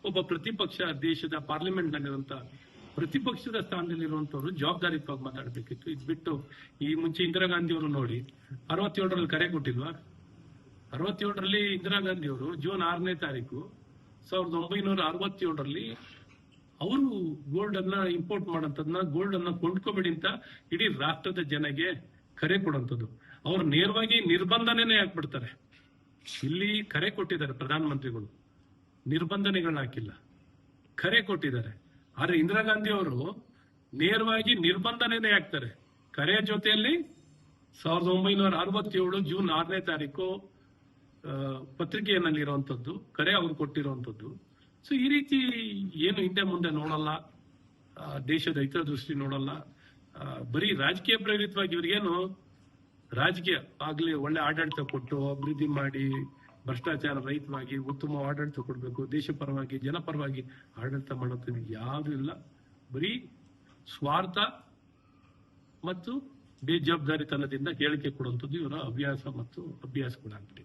ಒಬ್ಬ ಪ್ರತಿಪಕ್ಷ ದೇಶದ ಪಾರ್ಲಿಮೆಂಟ್ ನಲ್ಲಿರುವಂತ ಪ್ರತಿಪಕ್ಷದ ಸ್ಥಾನದಲ್ಲಿರುವಂತವ್ರು ಜವಾಬ್ದಾರಿಯುತವಾಗಿ ಮಾತಾಡಬೇಕಿತ್ತು. ಇದು ಬಿಟ್ಟು ಈ ಮುಂಚೆ ಇಂದಿರಾ ಗಾಂಧಿ ಅವರು ನೋಡಿ 67ರಲ್ಲಿ ಕರೆ ಕೊಟ್ಟಿಲ್ವಾ? 67ರಲ್ಲಿ ಇಂದಿರಾ ಗಾಂಧಿ ಅವರು ಜೂನ್ 6ನೇ ತಾರೀಕು 1967ರಲ್ಲಿ ಅವರು ಗೋಲ್ಡ್ ಅನ್ನ ಇಂಪೋರ್ಟ್ ಮಾಡೋಂಥದ್ದನ್ನ, ಗೋಲ್ಡ್ ಅನ್ನ ಕೊಂಡ್ಕೋಬೇಡಿ ಅಂತ ಇಡೀ ರಾಷ್ಟ್ರದ ಜನಗೆ ಕರೆ ಕೊಡುವಂಥದ್ದು. ಅವ್ರು ನೇರವಾಗಿ ನಿರ್ಬಂಧನೆ ಹಾಕ್ಬಿಡ್ತಾರೆ. ಇಲ್ಲಿ ಕರೆ ಕೊಟ್ಟಿದ್ದಾರೆ ಪ್ರಧಾನಮಂತ್ರಿಗಳು, ನಿರ್ಬಂಧನೆಗಳನ್ನ ಹಾಕಿಲ್ಲ, ಕರೆ ಕೊಟ್ಟಿದ್ದಾರೆ. ಆದ್ರೆ ಇಂದಿರಾ ಗಾಂಧಿ ಅವರು ನೇರವಾಗಿ ನಿರ್ಬಂಧನೆ ಹಾಕ್ತಾರೆ. ಕರೆಯ ಜೊತೆಯಲ್ಲಿ 1967 ಜೂನ್ 6ನೇ ತಾರೀಕು ಪತ್ರಿಕೆಯಲ್ಲಿರುವಂತದ್ದು, ಕರೆ ಅವ್ರು ಕೊಟ್ಟಿರುವಂತದ್ದು. ಸೊ ಈ ರೀತಿ ಏನು ಹಿಂದೆ ಮುಂದೆ ನೋಡಲ್ಲ, ದೇಶದ ಹಿತದೃಷ್ಟಿ ನೋಡಲ್ಲ, ಬರೀ ರಾಜಕೀಯ ಪ್ರೇರಿತವಾಗಿ ಇವ್ರಿಗೇನು ರಾಜಕೀಯ ಆಗ್ಲಿ ಒಳ್ಳೆ ಆಡಳಿತ ಕೊಟ್ಟು ಅಭಿವೃದ್ಧಿ ಮಾಡಿ ಭ್ರಷ್ಟಾಚಾರ ರಹಿತವಾಗಿ ಉತ್ತಮ ಆಡಳಿತ ಕೊಡಬೇಕು, ದೇಶ ಪರವಾಗಿ ಜನಪರವಾಗಿ ಆಡಳಿತ ಮಾಡೋದು ಯಾವುದು ಇಲ್ಲ. ಬರೀ ಸ್ವಾರ್ಥ ಮತ್ತು ಬೇಜವಾಬ್ದಾರಿತನದಿಂದ ಹೇಳಿಕೆ ಕೊಡುವಂಥದ್ದು ಇವರ ಹವ್ಯಾಸ ಮತ್ತು ಅಭ್ಯಾಸಗಳಾಗ್ಬಿಟ್ಟಿದೆ.